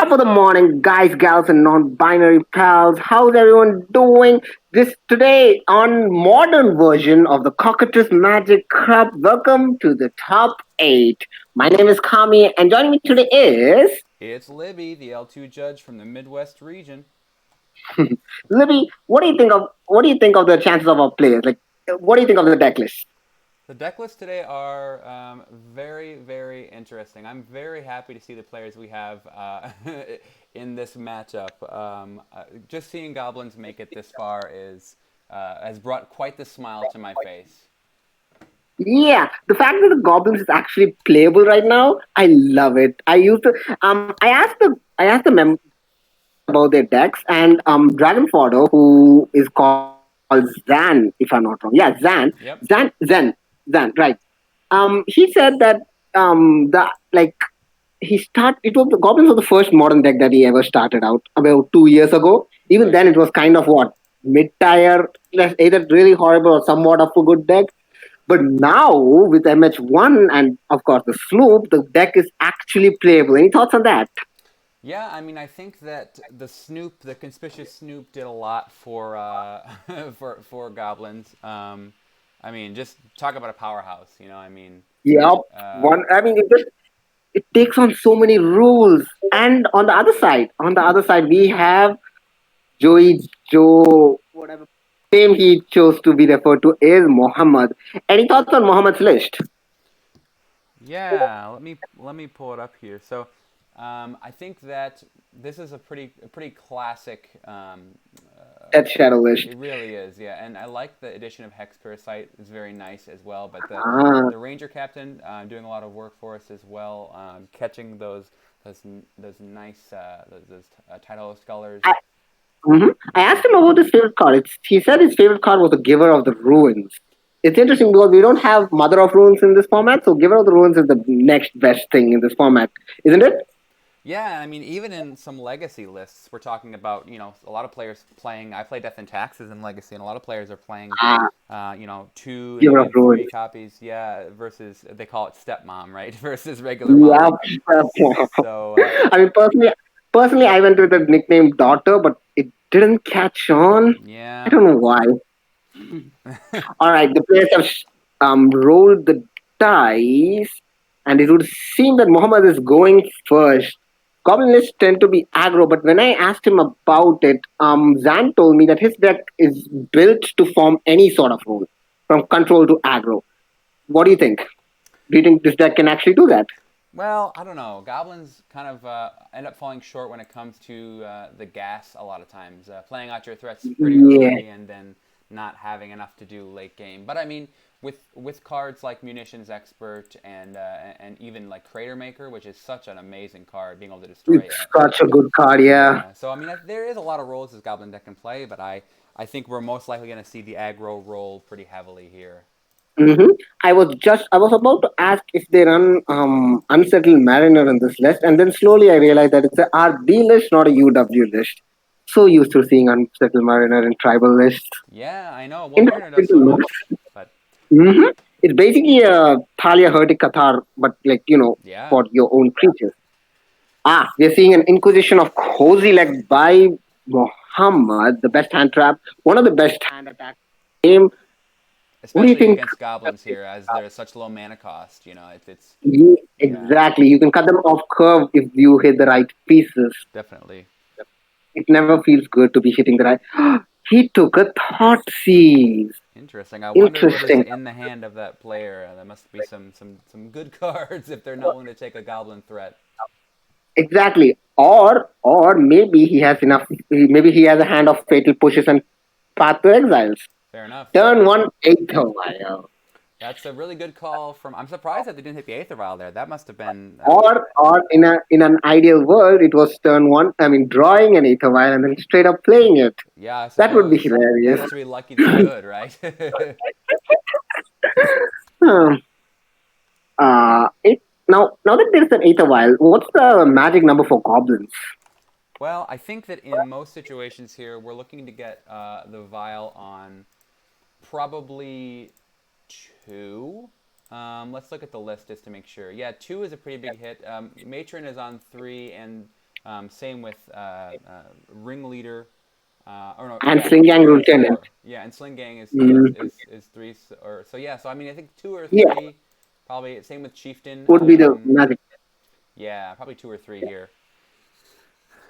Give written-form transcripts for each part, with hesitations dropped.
Top of the morning, guys, gals, and non-binary pals. How's everyone doing? This today on modern version of the Cockatrice Magic Cup. Welcome to the top eight. My name is Kami, and joining me today is It's Libby, the L2 judge from the Midwest region. Libby. What do you think of the chances of our players? Like, what do you think of the deck list? The deck lists today are very, very interesting. I'm very happy to see the players we have in this matchup. Just seeing Goblins make it this far is has brought quite the smile to my face. Yeah, the fact that the Goblins is actually playable right now, I love it. I used to I asked the about their decks, and Dragon Fodder, who is called Zan, if I'm not wrong. Yeah, Yep. Zan, right. He said that the like it was the Goblins was the first modern deck that he ever started out about 2 years ago. Even Right. then, it was kind of what mid tier, either really horrible or somewhat of a good deck. But now with MH1 and of course the Sloop, the deck is actually playable. Any thoughts on that? Yeah, I mean, I think that the conspicuous Snoop, did a lot for for Goblins. I mean, just talk about a powerhouse. I mean, Yep. uh, One. I mean, it takes on so many rules. And on the other side, we have Joey Joe, whatever name he chose to be referred to is Muhammad. Any thoughts on Muhammad's list? Yeah, let me pull it up here. So, I think that this is a pretty classic. Death Shadow list. It really is, yeah. And I like the addition of Hex Parasite. It's very nice as well. But the Ah. the Ranger Captain doing a lot of work for us as well, catching those nice Tidal Scullers. I, I asked him about his favorite card. He said his favorite card was the Giver of the Ruins. It's interesting because we don't have Mother of Ruins in this format, so Giver of the Ruins is the next best thing in this format, isn't it? Yeah, I mean, even in some legacy lists, we're talking about a lot of players playing. I play Death and Taxes in Legacy, and a lot of players are playing, Ah, two and Giver of even Ruins. three copies. Yeah, versus they call it stepmom, right? Versus regular Yeah. mom. So I mean, personally, I went with the nickname Daughter, but it didn't catch on. I yeah, don't know why. All right, the players have rolled the dice, and it would seem that Muhammad is going first. Goblin lists tend to be aggro, but when I asked him about it, Zan told me that his deck is built to form any sort of role, from control to aggro. What do you think? Do you think this deck can actually do that? well, I don't know. Goblins kind of end up falling short when it comes to the gas a lot of times. Playing out your threats pretty Yeah. early and then not having enough to do late game. But I mean, with cards like Munitions Expert and even like Crater Maker, which is such an amazing card, being able to destroy. It's such a good card, yeah. Yeah. So I mean, there is a lot of roles this Goblin deck can play, but I think we're most likely going to see the aggro role pretty heavily here. hmm I was about to ask if they run Unsettled Mariner in this list, and then slowly I realized that it's a RB list, not a UW list. So used to seeing Unsettled Mariner in tribal lists. Yeah, I know. Well, Mariner does so Interesting. much, but Mm-hmm. It's basically a Thalia Hertic Qatar, but like, yeah. for your own creatures. We're seeing an Inquisition of Cozy Leg by Muhammad, the best hand trap, one of the best hand attacks in the game. What do you Especially think? against goblins here, as they're such low mana cost. It's yeah, Exactly. You can cut them off curve if you hit the right pieces. definitely It never feels good to be hitting the right. He took a thought seize. interesting. I wonder what is Interesting. in the hand of that player. There must be some good cards if they're not willing to take a goblin threat. Exactly. Or maybe he has enough. Maybe he has a hand of fatal pushes and path to exiles. Fair enough. Turn one eighth while. That's a really good call from. I'm surprised that they didn't hit the Aether Vial there. That must have been. Or in an ideal world, it was turn one. I mean, drawing an ether vial and then straight up playing it. Yeah, I That would be suppose they hilarious. must be lucky they could, right? Hmm. Now that there's an ether vial, what's the magic number for goblins? Well, I think that in most situations here, we're looking to get the vial on probably two. Let's look at the list just to make sure. Yeah, two is a pretty big hit. Matron is on three, and Same with ringleader. Or no, And yeah, Sling Gang ringleader is Lieutenant. four. Yeah, and sling gang Mm, is three. Or so yeah. So I mean, I think two or yeah, three, probably. Same with chieftain. would be the magic. Yeah, probably two or three here.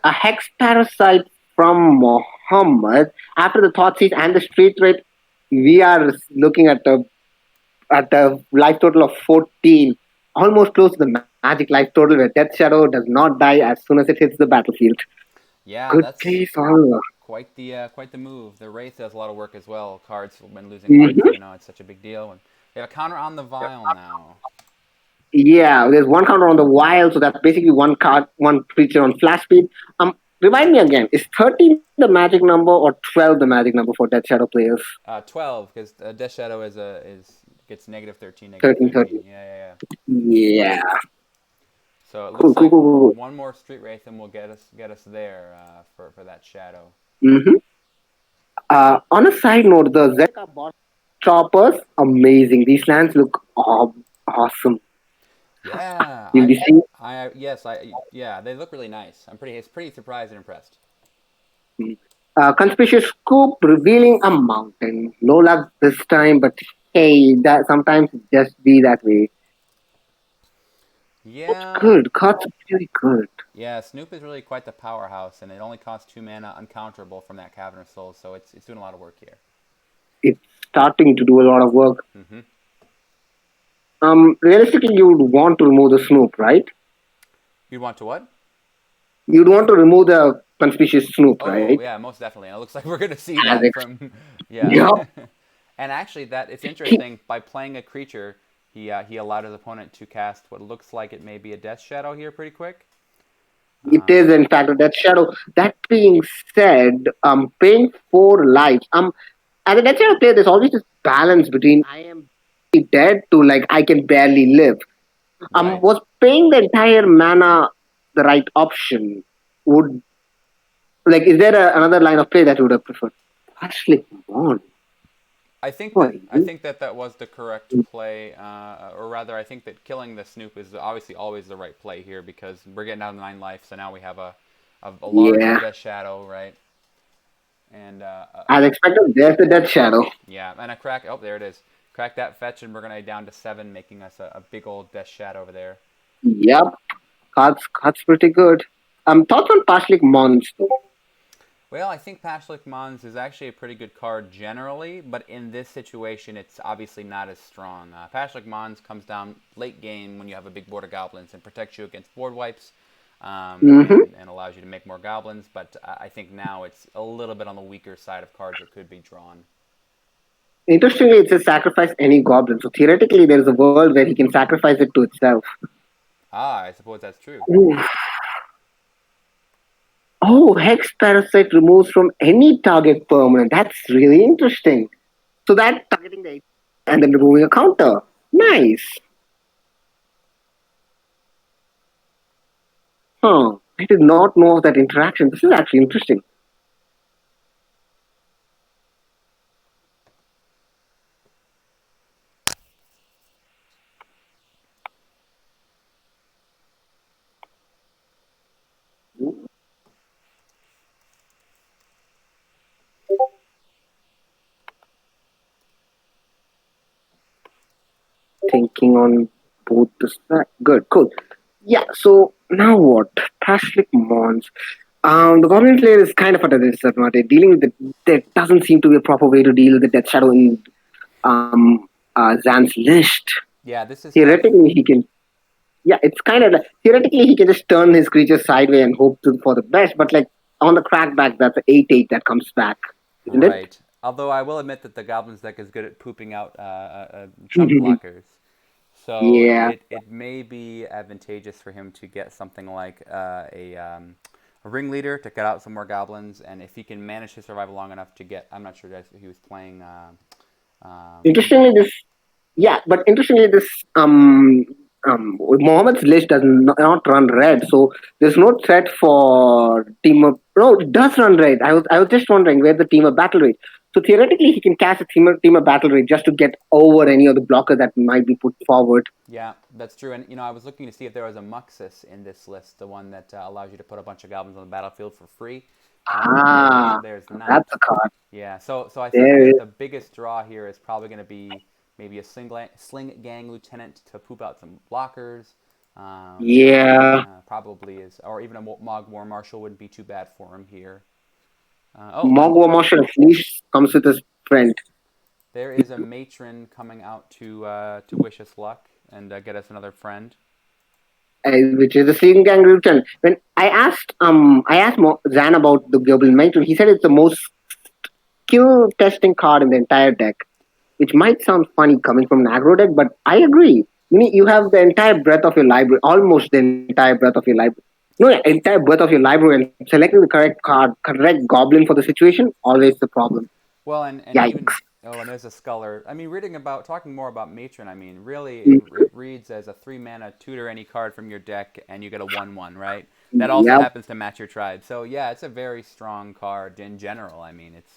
A hex parasite from Muhammad. After the Thoughtsees and the street rate, we are looking at a life total of 14, almost close to the magic life total where Death Shadow does not die as soon as it hits the battlefield. Yeah, Good that's place, Oliver. quite the move. The Wraith does a lot of work as well. Cards when losing life, Hmm. it's such a big deal. And we have a counter on the vial now. Yeah, there's one counter on the wild, so that's basically one card, one creature on flash speed. Remind me again, is 13 the magic number or 12 the magic number for Death Shadow players? 12 because Death Shadow is gets negative 13, negative 13, 13. 13. Yeah. Yeah. So it Cool, looks cool, like cool, cool, cool. one more street wraith and will get us there for that shadow. Hmm. On a side note, the Zeka boss choppers, amazing. These lands look awesome. Yeah, You'll be seeing yes, yeah, they look really nice. It's pretty surprised and impressed. conspicuous scoop revealing a mountain. No luck this time, but hey, that sometimes it just be that way. That's Yeah, good. Cards are really good. yeah, Snoop is really quite the powerhouse, and it only costs 2 mana, uncounterable from that Cavern of Souls, so it's doing a lot of work here. It's starting to do a lot of work. Hmm. Realistically, you would want to remove the Snoop, right? You'd want to what? You'd want to remove the conspicuous Snoop, Oh right? yeah, most definitely. And it looks like we're gonna see As that ex- from yeah. Yup. And actually, that it's interesting. By playing a creature, he allowed his opponent to cast what looks like it may be a Death Shadow here pretty quick. It Um, is, in fact, a Death Shadow. That being said, paying 4 lives. As a Death Shadow player, there's always this balance between I am dead to like I can barely live. right. Was paying the entire mana the right option? Would is there another line of play that you would have preferred? Actually, on. I think that that was the correct play, or rather, I think that killing the Snoop is obviously always the right play here because we're getting down to 9 life, so now we have a larger Yeah, Death Shadow, right? And as expected, there's the Death Shadow. yeah, and a crack. Oh, there it is. Crack that fetch, and we're gonna be down to 7, making us a big old Death Shadow over there. Yep, cards pretty good. Thoughts on Pashlik Mons though? Well, I think Pashlik Mons is actually a pretty good card generally, but in this situation, it's obviously not as strong. Pashlik Mons comes down late game when you have a big board of goblins and protects you against board wipes, Mm-hmm. and allows you to make more goblins. But I think now it's a little bit on the weaker side of cards that could be drawn. Interestingly, it says sacrifice any goblin. So theoretically, there is a world where he can sacrifice it to itself. Ah, I suppose that's true. Ooh. Oh, Hex Parasite removes from any target permanent. That's really interesting. So that targeting the and then removing a counter. Nice. Huh. I did not know of that interaction. This is actually interesting. Thinking on both the side. Good, cool. Yeah, so now what? Pashlik Mons. The Goblin Slayer is kind of at a disadvantage. Dealing with there doesn't seem to be a proper way to deal with the Death Shadow in Zan's list. Yeah, this is tough. Theoretically, he can. Yeah, it's kind of like, theoretically he can just turn his creature sideways and hope for the best. But like on the crackback, that's an 8/8 that comes back, isn't it? Right. Although I will admit that the Goblins deck is good at pooping out chunk blockers. So Yeah. it may be advantageous for him to get something like a ringleader to cut out some more goblins, and if he can manage to survive long enough to get, I'm not sure if he was playing. Interestingly, this Mohammed's list does not run red, so there's no threat for team up. No, it does run red. I was just wondering where the team up battle rate. So theoretically, he can cast a teamer battle rate just to get over any of the blocker that might be put forward. Yeah, that's true. And I was looking to see if there was a Muxus in this list, the one that allows you to put a bunch of goblins on the battlefield for free. Ah, There's not. that's a card. Yeah, so I think There that is. the biggest draw here is probably going to be maybe a sling gang lieutenant to poop out some blockers. Yeah. Probably is, or even a Mog War Marshal wouldn't be too bad for him here. And Mogwai Marshal at least comes with his friend. there is a matron coming out to wish us luck and get us another friend. Which is the Sleeping Gang Return. When I asked Zan about the Goblin Matron, he said it's the most skill testing card in the entire deck, which might sound funny coming from an aggro deck, but I agree. You have the entire breadth of your library, almost the entire breadth of your library. No, entire breadth of your library, and selecting the correct card, correct goblin for the situation, always the problem. Well, and even Yikes. and there's a Sculler. I mean, talking more about Matron. I mean, really, Mm, it reads as a 3 mana tutor any card from your deck, and you get a 1/1, right? That also yep. happens to match your tribe. So yeah, it's a very strong card in general. I mean, it's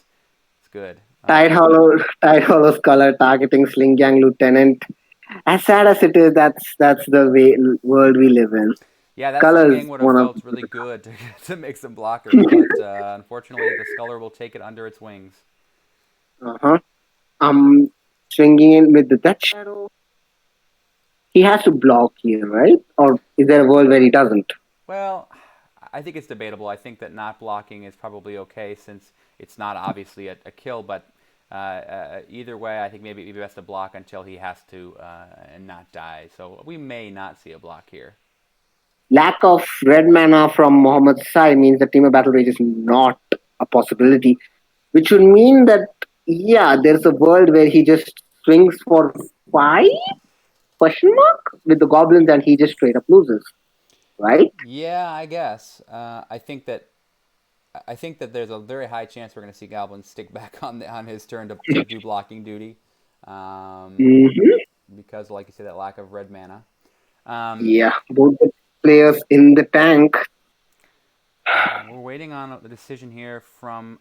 good. Tide Hollow Scholar targeting Sling Gang Lieutenant. As sad as it is, that's the world we live in. Yeah, that Sling Color is Gang would have one of felt really good to make some blockers, but unfortunately, the Sculler will take it under its wings. uh-huh. Swinging in with the Dutch Shadow. He has to block here, right? Or is there a world where he doesn't? Well, I think it's debatable. I think that not blocking is probably okay since it's not obviously a kill, but either way, I think maybe it'd be best to block until he has to and not die. So we may not see a block here. Lack of red mana from Mohammad Sai means the team of battle rage is not a possibility, which would mean that yeah, there's a world where he just swings for five question mark with the goblins and he just straight up loses, right? Yeah, I guess. I think that there's a very high chance we're going to see Goblin stick back on his turn to do blocking duty, um, Mm-hmm. because, like you said, that lack of red mana. Um, Yeah, both the players in the tank. we're waiting on the decision here from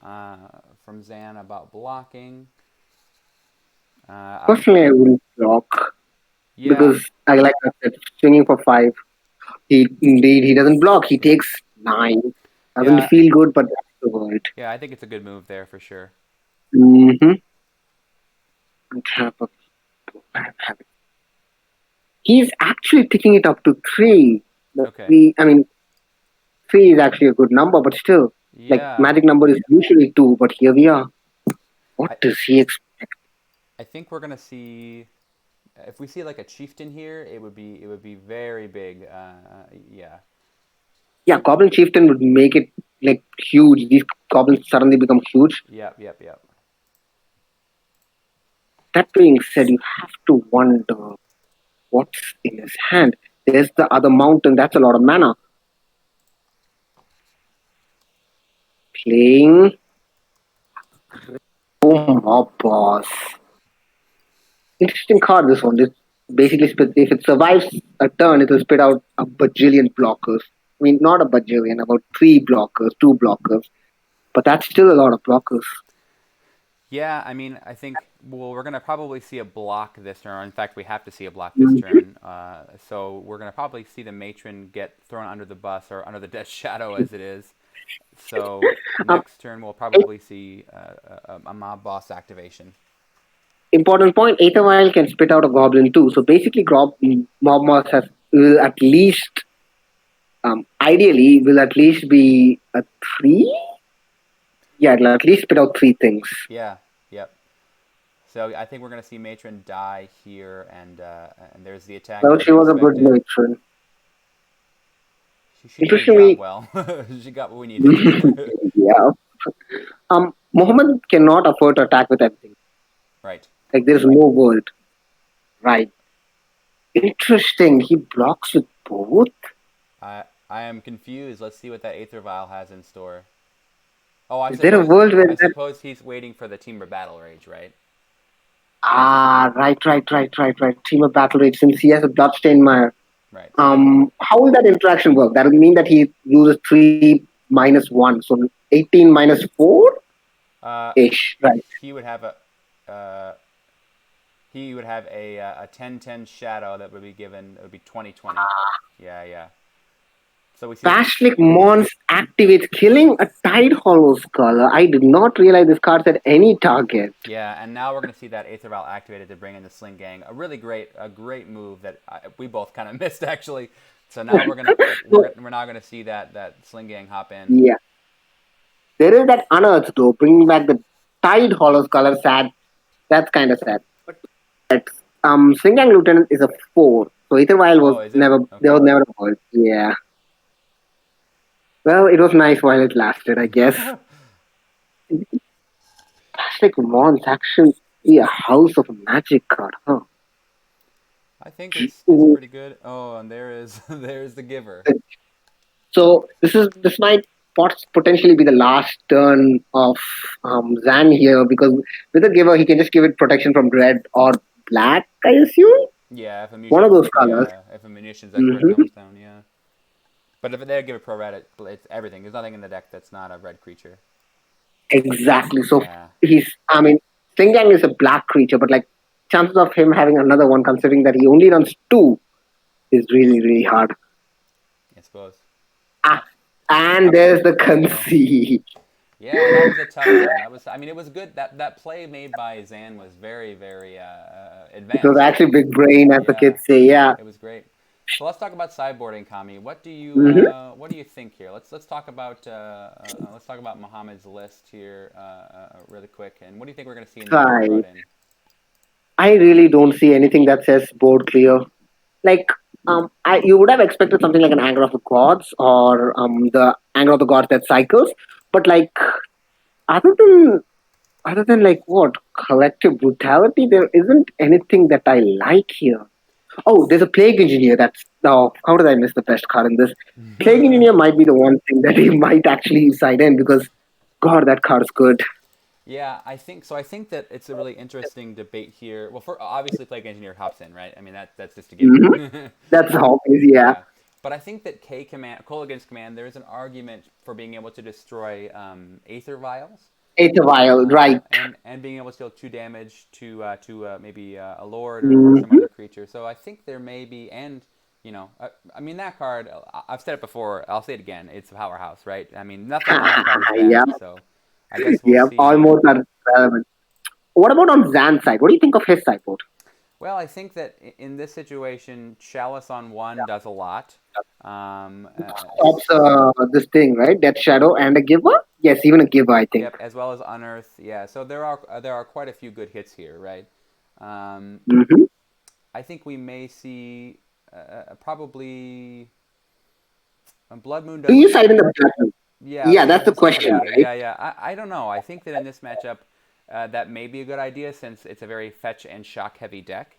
Zan about blocking. I'm Personally, I wouldn't block Yeah, because I like I said, swinging for five. He doesn't block. He takes nine. Doesn't yeah, feel good, but that's the word. yeah. I think it's a good move there for sure. Mm-hmm. He's actually picking it up to three. Okay. I mean, three is actually a good number, but still, like Yeah, magic number is usually two, but here we are. What I does he expect? I think we're gonna see if we see like a chieftain here, it would be very big. Yeah, Yeah, Goblin Chieftain would make it like huge. These goblins suddenly become huge. yep. That being said, you have to wonder what's in his hand. There's the other mountain. That's a lot of mana. Playing Mob Boss. Interesting card. This one. This basically if it survives a turn, it will spit out a bajillion blockers. I mean, not a bajillion, about three blockers, two blockers. But that's still a lot of blockers. Yeah, I mean, I think we're gonna probably see a block this turn. In fact, we have to see a block this Mhm. turn. So we're gonna probably see the matron get thrown under the bus or under the death shadow as it is. So Um, next turn we'll probably see a mob boss activation. Important point: Aethervial can spit out a goblin too. So basically, Mob Boss will at least, ideally, will at least be a three. Yeah, it'll at least spit out three things. Yeah, yep. So I think we're gonna see matron die here, and there's the attack Well, as she we was a good expected. matron. She did her job Interestingly, well. She got what we needed. yeah. Muhammad cannot afford to attack with everything. Right. Like there's no world. Right. Interesting. He blocks with both. I am confused. Let's see what that Aether Vial has in store. Oh, I Is there a suppose world where I that? suppose he's waiting for the Timber Battle Rage, right? Right. Team of Battle Rage. Since he has a Bloodstained Mire. Right. So then, How will that interaction work? That will mean that he loses three minus one, so 18 minus four. Uh, Ish, right? he would have a a 10-10 shadow that would be given. It would be 20-20. Yeah, yeah. So we see. Pashlik Mons activates, killing a Tide Hollow Scholar. I did not realize this card had any target. Yeah, and now we're going to see that Aether Vial activated to bring in the Sling Gang. A great move that we both kind of missed actually. So now So, we're now going to see that Sling Gang hop in. yeah, there is that Unearth though, bringing back the Tide Hollow Scholar. Sad. That's kind of sad. But Singang Lieutenant is a 4. So Ethervile was Oh, is it? never, there Okay. was never a point. Yeah. Well, it was nice while it lasted, I guess. Plastic Mons actually a House of Magic card, huh? I think it's pretty good. Oh, and there is there's the giver. So this might potentially be the last turn of Zan here because with the giver he can just give it protection from red or black, I assume. Yeah, One of those colors. if a munitions expert Hmm. comes down, yeah. But if they give a pro red, it's everything. There's nothing in the deck that's not a red creature. Exactly. So Yeah, I mean, Stingang is a black creature, but like chances of him having another one, considering that he only runs two, is really, really hard. I suppose. Ah, and That was there's a the nice play. conceit. Yeah, that was a tough one. That was. I mean, it was good. That play made by Zan was very It was advanced. actually big brain, as the Yeah, kids say. Yeah. it was great. So let's talk about sideboarding, Kami. Mm-hmm. What do you think here? Let's talk about Muhammad's list here really quick. And what do you think we're going to see in the board brought Right. in? I really don't see anything that says board clear. Like, you would have expected something like an Anger of the Gods or the Anger of the Gods that cycles, but like other than like what collective brutality, there isn't anything that I like here. Oh, there's a Plague Engineer. That's oh, how did I miss the best card in this? Plague Engineer might be the one thing that he might actually side in because God, that card is good. Yeah, I think so. I think that it's a really interesting debate here. Well, for obviously, Plague Engineer hops in, right? I mean, that's just a given. Hmm. That's how easy. Yeah, Yeah, but I think that Kolaghan's command, there is an argument for being able to destroy Aether Vials, it's a while, right? and being able to deal 2 damage to maybe a Lord or some Hmm. other creature. So I think there may be, and I mean that card. I've said it before. I'll say it again. It's a powerhouse, right? I mean nothing on that card is Yeah, bad. So I guess we'll yeah, see. almost are relevant. What about on Zan's side? What do you think of his sideboard? Well, I think that in this situation, Chalice on one does a lot. Um, uh, Stops this thing, right? Death Shadow and a giver? Yes, even a giver, I think. Yep, as well as Unearth. Yeah, so there are quite a few good hits here, right? Um, Hmm. I think we may see probably Blood Moon Do you doesn't. side in the battle? Yeah, I was Yeah, thinking that's of the the same question, dagger. right? Yeah, yeah. I don't know. I think that in this matchup, that may be a good idea since it's a very fetch and shock heavy deck.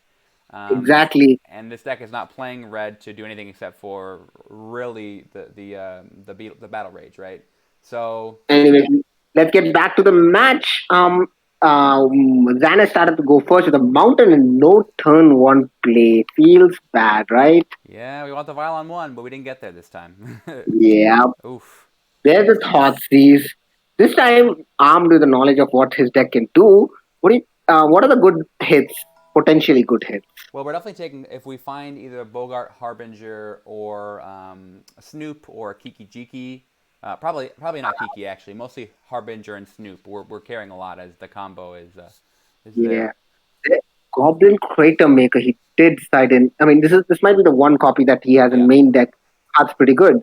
Um, Exactly. and this deck is not playing red to do anything except for really the battle rage, right? So Anyway, let's get back to the match. Xana started to go first with a mountain and no turn one play. Feels bad, right? yeah, we want the vial on one, but we didn't get there this time. Yeah. Oof. There's the thought sees. This time, armed with the knowledge of what his deck can do, what are the good hits? Potentially good hits. Well, we're definitely taking if we find either a Bogart Harbinger or a Snoop or a Kiki Jiki. Probably not Kiki actually. Mostly Harbinger and Snoop. We're carrying a lot as the combo is Yeah. there. Goblin Crater Maker, he did side in. I mean, this might be the one copy that he has in Yeah. main deck. That's pretty good.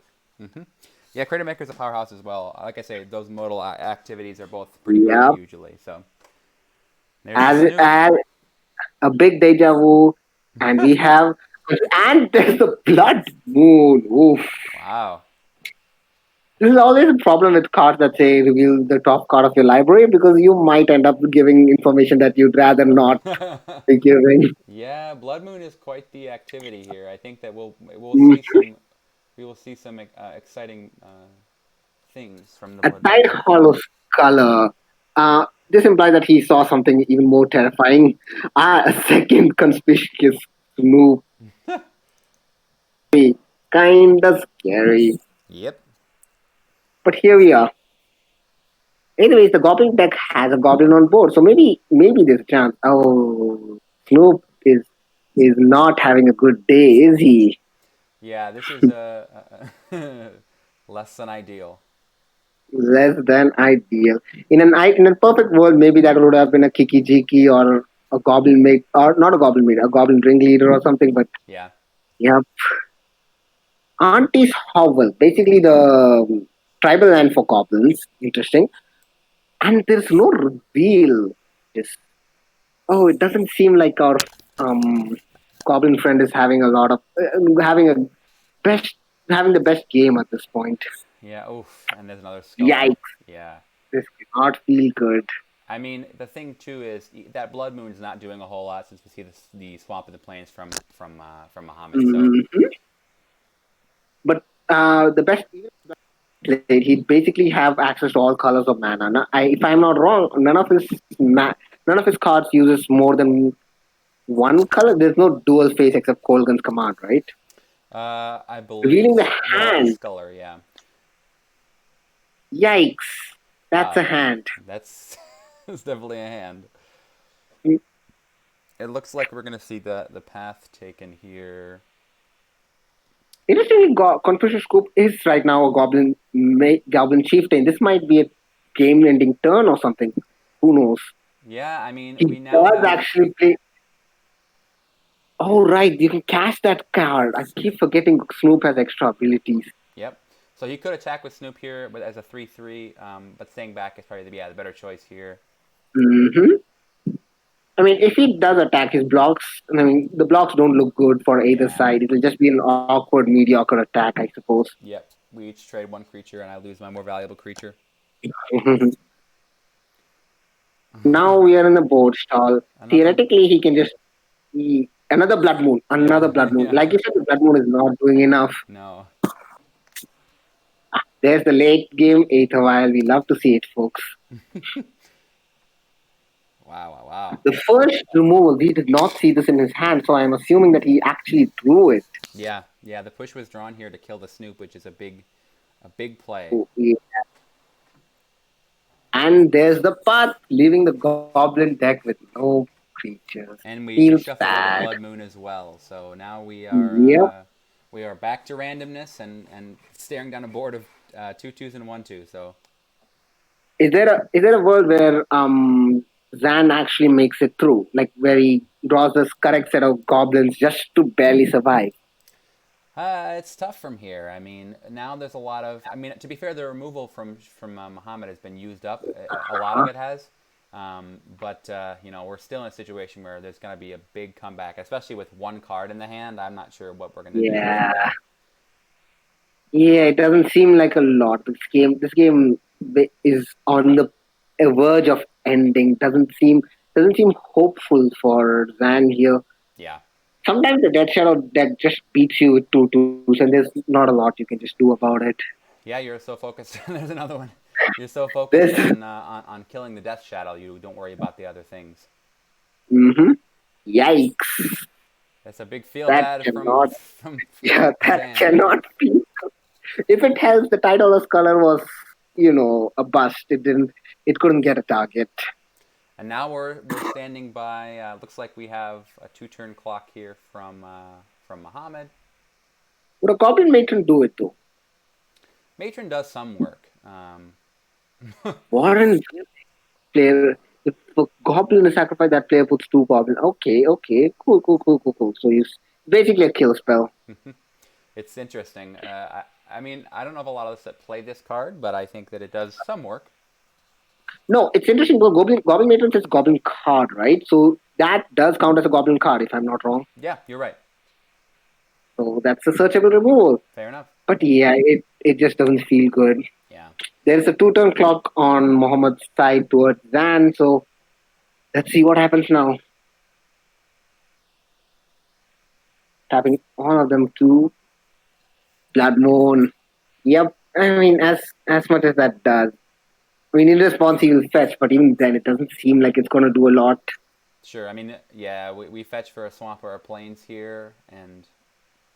Yeah, Crater Maker's a powerhouse as well. Like I say, those modal activities are both pretty good Yeah. usually. So there's the Snoop. As a big deja vu, and we have, and there's the Blood Moon. Oof. Wow. This is always a problem with cards that say reveal the top card of your library because you might end up giving information that you'd rather not be giving. Yeah, Blood Moon is quite the activity here. I think that we'll Mm. see some we will see some exciting things from the A Blood tight Moon. hollow color. This implies that he saw something even more terrifying. A second conspicuous Snoop. Kinda scary. Yep. But here we are. Anyways, the goblin deck has a goblin on board, so maybe there's a chance. Oh, Snoop is not having a good day, is he? Yeah, this is less than ideal. Less than ideal. In a perfect world, maybe that would have been a Kiki Jiki or a goblin mate, or not a goblin mate, a goblin ringleader or something. But Yeah. yeah, Auntie's Hovel, basically the tribal land for goblins. Interesting, and there's no reveal. Just oh, it doesn't seem like our um goblin friend is having a lot of having a best having the best game at this point. Yeah. Oof. And there's another skull. Yikes! Yeah. This cannot feel good. I mean, the thing too is that Blood Moon's not doing a whole lot since we see the Swamp of the Plains from Muhammad. So Mhm. But the best played, he basically have access to all colors of mana. If I'm not wrong, none of his cards uses more than one color. There's no dual face except Colgan's command, right? I believe Revealing the well the hand. Sculler. Yeah. Yikes! That's Wow. a hand. That's it's definitely a hand. Mm, It looks like we're gonna see the path taken here. Interestingly, Confucius Scoop is right now a goblin chieftain. This might be a game-ending turn or something. Who knows? Yeah. I mean, He we now does have. actually play. Oh right, you can cast that card. I keep forgetting Snoop has extra abilities. Yep. So he could attack with Snoop here, but as a 3/3. But staying back is probably the better choice here. Hmm. I mean, if he does attack his blocks, I mean, the blocks don't look good for either Yeah. side. It'll just be an awkward, mediocre attack, I suppose. Yep. We each trade one creature, and I lose my more valuable creature. Now we are in the board stall. Another. Theoretically, he can just another blood moon, Yeah. another blood moon. Yeah. Like you said, the blood moon is not doing enough. No. There's the late game eighth while. We love to see it, folks. Wow. Wow. Wow. The first removal, we did not see this in his hand, so I'm assuming that he actually drew it. Yeah. Yeah. The push was drawn here to kill the Snoop, which is a big play. Oh, yeah. And there's the path, leaving the goblin deck with no creatures. And we Feels shuffle away the bad. Blood Moon as well. So now Yep. we are back to randomness and staring down a board of two twos and one two. So Is there a world where Zan actually makes it through, like where he draws this correct set of goblins just to barely survive? it's tough from here. I mean, now there's a lot of. I mean, to be fair, the removal from Muhammad has been used up. A lot of Huh? it has. But we're still in a situation where there's going to be a big comeback, especially with one card in the hand. I'm not sure what we're going to do here Yeah, today. yeah. It doesn't seem like a lot. This game is on the verge of ending. Doesn't seem hopeful for Zan here. Yeah. Sometimes the Dead Shadow deck just beats you with two twos, and there's not a lot you can just do about it. Yeah, you're so focused. There's another one. You're so focused This, on killing the Death Shadow, you don't worry about the other things. hmm yikes! That's a big feel That bad from cannot, from yeah, that Zan there. cannot be. If it helps, the Tidalus color was, a bust. It couldn't get a target. And now we're standing by. Looks like we have a two-turn clock here from Muhammad. Would a Goblin Matron do it though? Matron does some work. Warren player. If a Goblin is sacrificed, that player puts two Goblins. Okay, okay, cool, cool, cool, cool, cool. So you basically a kill spell. It's interesting. I mean, I don't know of a lot of us that play this card, but I think that it does some work. No, it's interesting because Goblin Matron says Goblin card, right? So that does count as a Goblin card, if I'm not wrong. Yeah, you're right. So that's a searchable removal. Fair enough. But yeah, it just doesn't feel good. Yeah. There's a two-turn clock on Muhammad's side towards Zan, so let's see what happens now. Tapping all of them too. Blood Moon. Yep. I mean, as much as that does. I mean, in response, he will fetch, but even then, it doesn't seem like it's going to do a lot. Sure. I mean, yeah, we fetch for a swamp or a plains here, and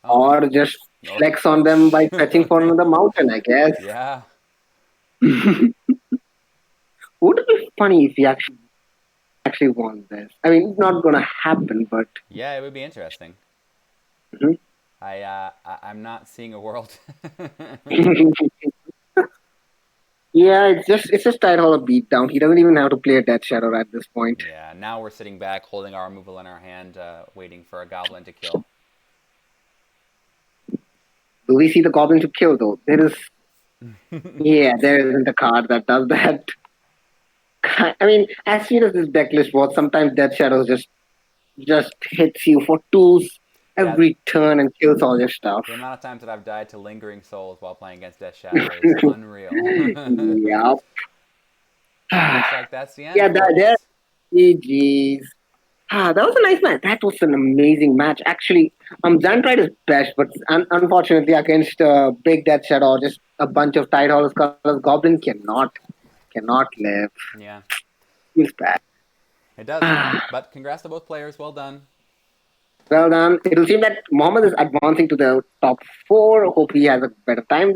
oh, Or just oh, flex on them by oh. fetching for Okay. another mountain, I guess. Yeah. Would it be funny if he actually won this? I mean, it's not gonna happen, but Yeah, it would be interesting. mhm. I'm not seeing a world. Yeah, it's just tight hall a beatdown. He doesn't even have to play a Death Shadow at this point. Yeah, now we're sitting back, holding our removal in our hand, waiting for a goblin to kill. Do we see the Goblin to kill though? Yeah, there isn't a card that does that. I mean, as soon as this deck list was, sometimes Death Shadows just hits you for twos Yeah, every turn and kills all your stuff. the amount of times that I've died to lingering souls while playing against Death Shadow is unreal. Yep. And looks like that's the end, Yeah, there. folks. GG's. That was a nice match. That was an amazing match. Actually, Xantride is best, but unfortunately against Big Death Shadow or just a bunch of Tide Hollows colors, Goblin cannot live. Yeah, Feels bad. it does. But congrats to both players. Well done. Well done. It will seem that Mohammed is advancing to the top four. Hope he has a better time